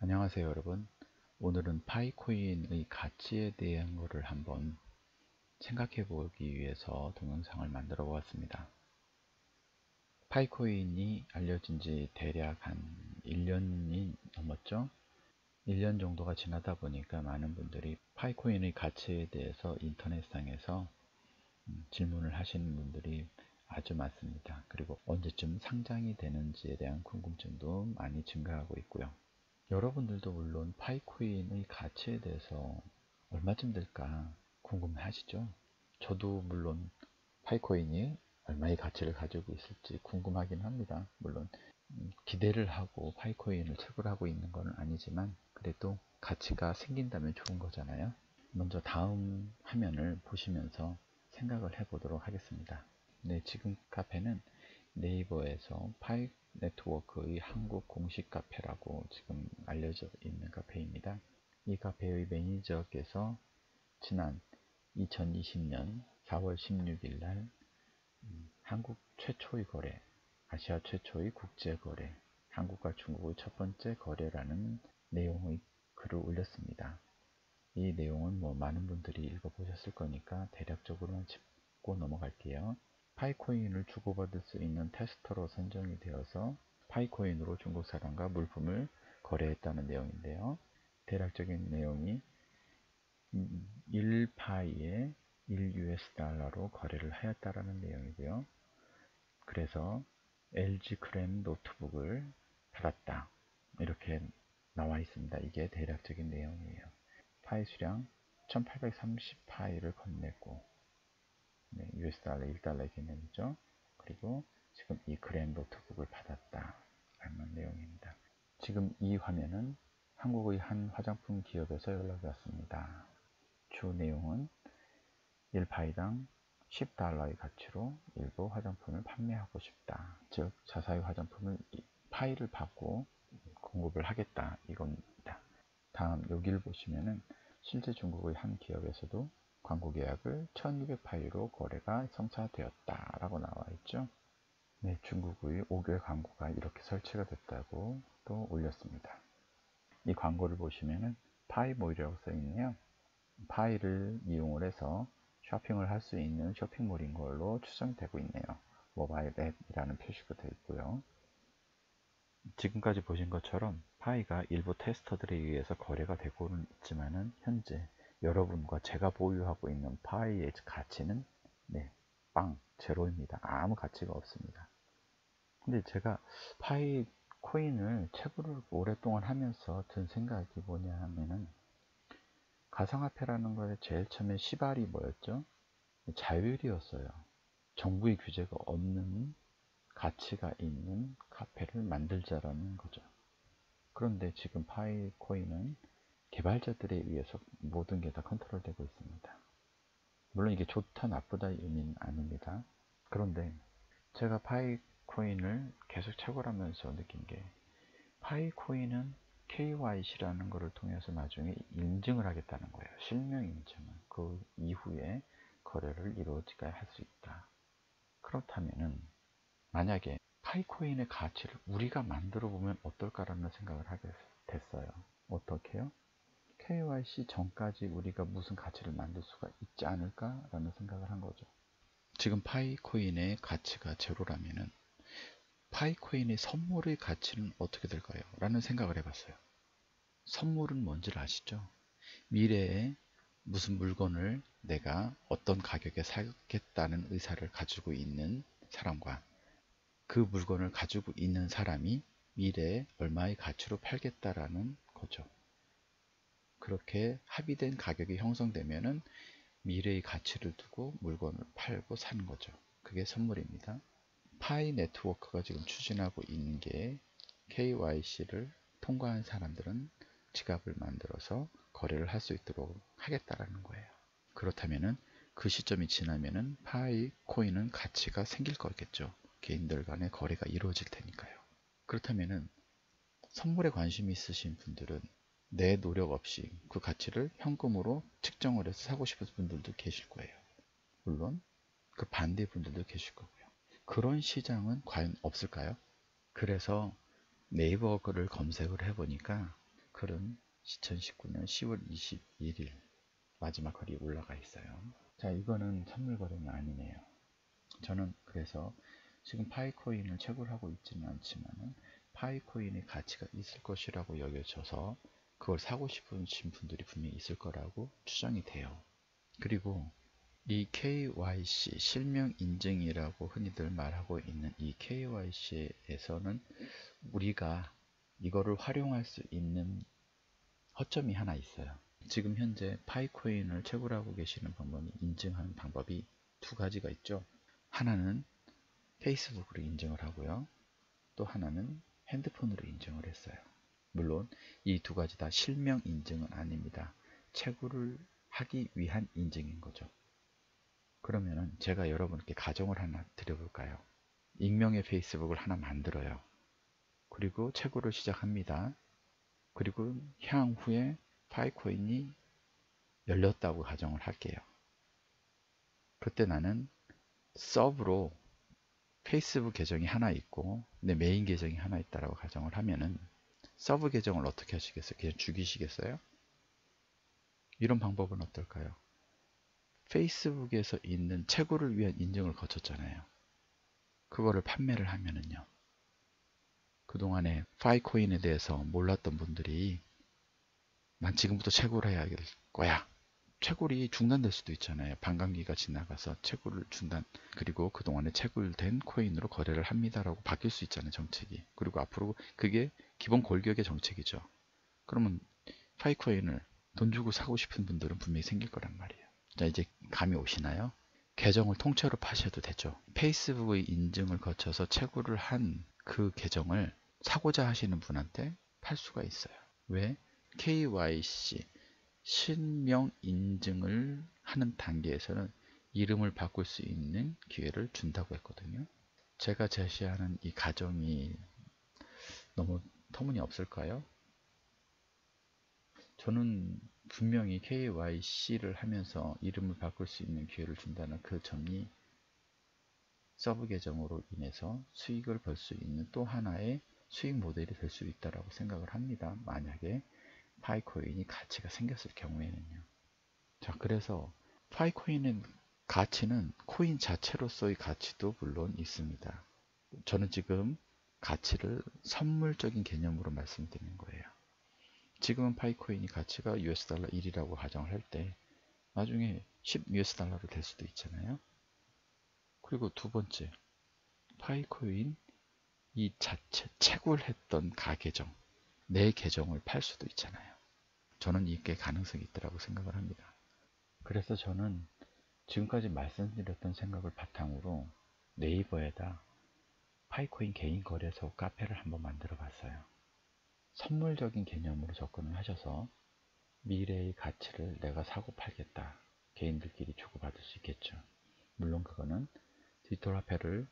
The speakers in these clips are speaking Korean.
안녕하세요 여러분. 오늘은 파이코인의 가치에 대한 거를 한번 생각해 보기 위해서 동영상을 만들어 보았습니다. 파이코인이 알려진 지 대략 한 1년이 넘었죠. 1년 정도가 지나다 보니까 많은 분들이 파이코인의 가치에 대해서 인터넷상에서 질문을 하시는 분들이 아주 많습니다. 그리고 언제쯤 상장이 되는지에 대한 궁금증도 많이 증가하고 있고요. 여러분들도 물론 파이코인의 가치에 대해서 얼마쯤 될까 궁금해 하시죠? 저도 물론 파이코인이 얼마의 가치를 가지고 있을지 궁금하긴 합니다. 물론 기대를 하고 파이코인을 채굴하고 있는 건 아니지만 그래도 가치가 생긴다면 좋은 거잖아요. 먼저 다음 화면을 보시면서 생각을 해보도록 하겠습니다. 네, 지금 카페는 네이버에서 파이 네트워크의 한국 공식 카페라고 지금 알려져 있는 카페입니다. 이 카페의 매니저께서 지난 2020년 4월 16일 날 한국 최초의 거래, 아시아 최초의 국제 거래, 한국과 중국의 첫 번째 거래라는 내용의 글을 올렸습니다. 이 내용은 많은 분들이 읽어보셨을 거니까 대략적으로만 짚고 넘어갈게요. 파이코인을 주고받을 수 있는 테스터로 선정이 되어서 파이코인으로 중국 사람과 물품을 거래했다는 내용인데요. 대략적인 내용이 1파이에 1US 달러로 거래를 하였다라는 내용이고요. 그래서 LG 크램 노트북을 받았다. 이렇게 나와 있습니다. 이게 대략적인 내용이에요. 파이 수량 1830파이를 건넸고 네, US 달러 1달러의 개념이죠. 그리고 지금 이 그램 노트북을 받았다 라는 내용입니다. 지금 이 화면은 한국의 한 화장품 기업에서 연락이 왔습니다. 주 내용은 1파이당 10달러의 가치로 일부 화장품을 판매하고 싶다. 즉 자사의 화장품을 파이를 받고 공급을 하겠다 이겁니다. 다음 여기를 보시면은 실제 중국의 한 기업에서도 광고 계약을 1200파이로 거래가 성사되었다 라고 나와 있죠. 네, 중국의 5개월 광고가 이렇게 설치가 됐다고 또 올렸습니다. 이 광고를 보시면은 파이몰이라고 써 있네요. 파이를 이용을 해서 쇼핑을 할 수 있는 쇼핑몰인 걸로 추정되고 있네요. 모바일 앱이라는 표시가 되어 있고요. 지금까지 보신 것처럼 파이가 일부 테스터들에 의해서 거래가 되고는 있지만은 현재 여러분과 제가 보유하고 있는 파이의 가치는 네, 제로입니다. 아무 가치가 없습니다. 근데 제가 파이 코인을 채굴을 오랫동안 하면서 든 생각이 뭐냐 하면은 가상화폐라는 거에 제일 처음에 시발이 뭐였죠? 자율이었어요. 정부의 규제가 없는 가치가 있는 카페를 만들자라는 거죠. 그런데 지금 파이코인은 개발자들에 의해서 모든 게 다 컨트롤되고 있습니다. 물론 이게 좋다 나쁘다 의미는 아닙니다. 그런데 제가 파이코인을 계속 채굴하면서 느낀 게 파이코인은 KYC라는 것을 통해서 나중에 인증을 하겠다는 거예요. 실명 인증을. 그 이후에 거래를 이루어지게 할 수 있다. 그렇다면은 만약에 파이코인의 가치를 우리가 만들어 보면 어떨까라는 생각을 하게 됐어요. 어떻게요? KYC 전까지 우리가 무슨 가치를 만들 수가 있지 않을까라는 생각을 한 거죠. 지금 파이코인의 가치가 제로라면은 파이코인의 선물의 가치는 어떻게 될까요? 라는 생각을 해봤어요. 선물은 뭔지를 아시죠? 미래에 무슨 물건을 내가 어떤 가격에 사겠다는 의사를 가지고 있는 사람과 그 물건을 가지고 있는 사람이 미래에 얼마의 가치로 팔겠다라는 거죠. 그렇게 합의된 가격이 형성되면은 미래의 가치를 두고 물건을 팔고 사는 거죠. 그게 선물입니다. 파이 네트워크가 지금 추진하고 있는 게 KYC를 통과한 사람들은 지갑을 만들어서 거래를 할 수 있도록 하겠다라는 거예요. 그렇다면은 그 시점이 지나면은 파이 코인은 가치가 생길 거겠죠. 개인들 간의 거래가 이루어질 테니까요. 그렇다면은 선물에 관심이 있으신 분들은 내 노력 없이 그 가치를 현금으로 측정을 해서 사고 싶은 분들도 계실 거예요. 물론 그 반대 분들도 계실 거고요. 그런 시장은 과연 없을까요? 그래서 네이버 글을 검색을 해보니까 글은 2019년 10월 21일 마지막 글이 올라가 있어요. 자, 이거는 선물 거래는 아니네요. 저는 그래서 지금 파이코인을 채굴하고 있지는 않지만 파이코인의 가치가 있을 것이라고 여겨져서 그걸 사고 싶으신 분들이 분명히 있을 거라고 추정이 돼요. 그리고 이 KYC 실명 인증이라고 흔히들 말하고 있는 이 KYC에서는 우리가 이거를 활용할 수 있는 허점이 하나 있어요. 지금 현재 파이코인을 채굴하고 계시는 방법이 인증하는 방법이 두 가지가 있죠. 하나는 페이스북으로 인증을 하고요. 또 하나는 핸드폰으로 인증을 했어요. 물론 이 두 가지 다 실명 인증은 아닙니다. 채굴을 하기 위한 인증인 거죠. 그러면은 제가 여러분께 가정을 하나 드려볼까요? 익명의 페이스북을 하나 만들어요. 그리고 채굴을 시작합니다. 그리고 향후에 파이코인이 열렸다고 가정을 할게요. 그때 나는 서브로 페이스북 계정이 하나 있고 내 메인 계정이 하나 있다라고 가정을 하면은 서브 계정을 어떻게 하시겠어요? 그냥 죽이시겠어요? 이런 방법은 어떨까요? 페이스북에서 있는 채굴을 위한 인증을 거쳤잖아요. 그거를 판매를 하면은요. 그동안에 파이코인에 대해서 몰랐던 분들이 난 지금부터 채굴을 해야 할 거야. 채굴이 중단될 수도 있잖아요. 반감기가 지나가서 채굴을 중단, 그리고 그동안에 채굴된 코인으로 거래를 합니다라고 바뀔 수 있잖아요. 정책이. 그리고 앞으로 그게 기본 골격의 정책이죠. 그러면 파이코인을 돈 주고 사고 싶은 분들은 분명히 생길 거란 말이에요. 자, 이제 감이 오시나요? 계정을 통째로 파셔도 되죠. 페이스북의 인증을 거쳐서 채굴을 한 그 계정을 사고자 하시는 분한테 팔 수가 있어요. 왜? KYC 실명 인증을 하는 단계에서는 이름을 바꿀 수 있는 기회를 준다고 했거든요. 제가 제시하는 이 가정이 너무 터무니없을까요? 저는 분명히 KYC를 하면서 이름을 바꿀 수 있는 기회를 준다는 그 점이 서브 계정으로 인해서 수익을 벌 수 있는 또 하나의 수익 모델이 될 수 있다고 생각을 합니다. 만약에 파이코인이 가치가 생겼을 경우에는요. 자, 그래서 파이코인의 가치는 코인 자체로서의 가치도 물론 있습니다. 저는 지금 가치를 선물적인 개념으로 말씀드리는 거예요. 지금은 파이코인이 가치가 US 달러 1이라고 가정을 할 때 나중에 10 US 달러로 될 수도 있잖아요. 그리고 두 번째, 파이코인 이 자체 채굴했던 가계정, 내 계정을 팔 수도 있잖아요. 저는 이게 가능성이 있다고 생각을 합니다. 그래서 저는 지금까지 말씀드렸던 생각을 바탕으로 네이버에다 파이코인 개인 거래소 카페를 한번 만들어 봤어요. 선물적인 개념으로 접근을 하셔서 미래의 가치를 내가 사고 팔겠다. 개인들끼리 주고받을 수 있겠죠. 물론 그거는 디지털 화폐를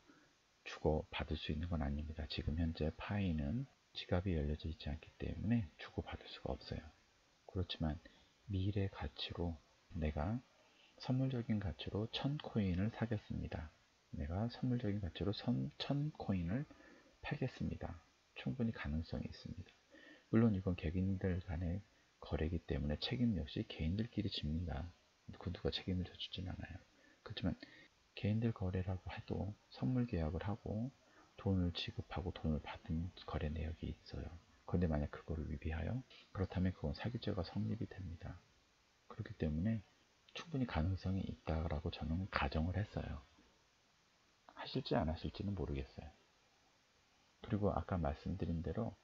주고 받을 수 있는 건 아닙니다. 지금 현재 파이는 지갑이 열려져 있지 않기 때문에 주고 받을 수가 없어요. 그렇지만 미래 가치로 내가 선물적인 가치로 1000코인을 사겠습니다. 내가 선물적인 가치로 1000코인을 팔겠습니다. 충분히 가능성이 있습니다. 물론 이건 개인들 간의 거래이기 때문에 책임 역시 개인들끼리 집니다. 그 누가 책임을 져주진 않아요. 그렇지만 개인들 거래라고 해도 선물 계약을 하고 돈을 지급하고 돈을 받은 거래 내역이 있어요. 그런데 만약 그거를 위배하여 그렇다면 그건 사기죄가 성립이 됩니다. 그렇기 때문에 충분히 가능성이 있다라고 저는 가정을 했어요. 하실지 안 하실지는 모르겠어요. 그리고 아까 말씀드린 대로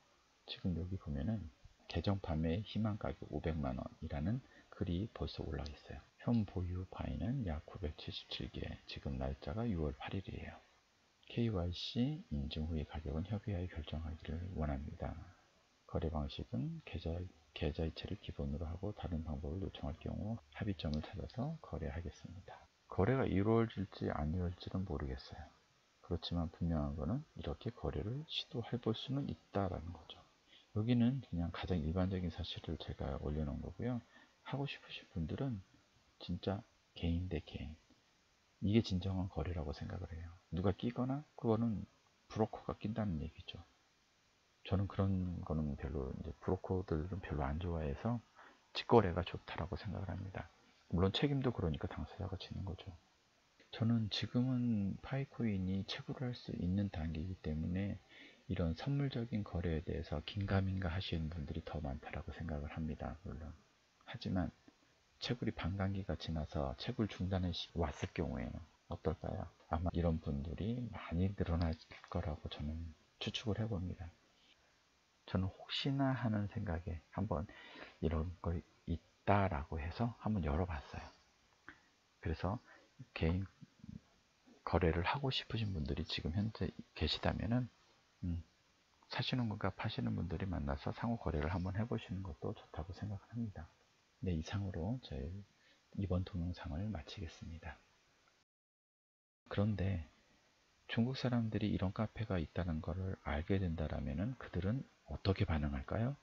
지금 여기 보면은 계정 판매 희망 가격 500만원이라는 글이 벌써 올라와 있어요. 현 보유 파이는 약 977개, 지금 날짜가 6월 8일이에요. KYC 인증 후의 가격은 협의하여 결정하기를 원합니다. 거래 방식은 계좌이체를 기본으로 하고 다른 방법을 요청할 경우 합의점을 찾아서 거래하겠습니다. 거래가 이루어질지 안 이루어질지는 모르겠어요. 그렇지만 분명한 거는 이렇게 거래를 시도해 볼 수는 있다라는 거죠. 여기는 그냥 가장 일반적인 사실을 제가 올려놓은 거고요. 하고 싶으신 분들은 진짜 개인 대 개인, 이게 진정한 거래라고 생각을 해요. 누가 끼거나 그거는 브로커가 낀다는 얘기죠. 저는 그런 거는 별로, 이제 브로커들은 별로 안 좋아해서 직거래가 좋다라고 생각을 합니다. 물론 책임도 그러니까 당사자가 지는 거죠. 저는 지금은 파이코인이 채굴할 수 있는 단계이기 때문에 이런 선물적인 거래에 대해서 긴가민가 하시는 분들이 더 많다라고 생각을 합니다. 물론. 하지만 채굴이 반감기가 지나서 채굴 중단의 시기 왔을 경우에는 어떨까요? 아마 이런 분들이 많이 늘어날 거라고 저는 추측을 해봅니다. 저는 혹시나 하는 생각에 한번 이런 거 있다라고 해서 한번 열어봤어요. 그래서 개인 거래를 하고 싶으신 분들이 지금 현재 계시다면은 사시는 분과 파시는 분들이 만나서 상호 거래를 한번 해보시는 것도 좋다고 생각을 합니다. 네, 이상으로 저희 이번 동영상을 마치겠습니다. 그런데 중국 사람들이 이런 카페가 있다는 것을 알게 된다면 그들은 어떻게 반응할까요?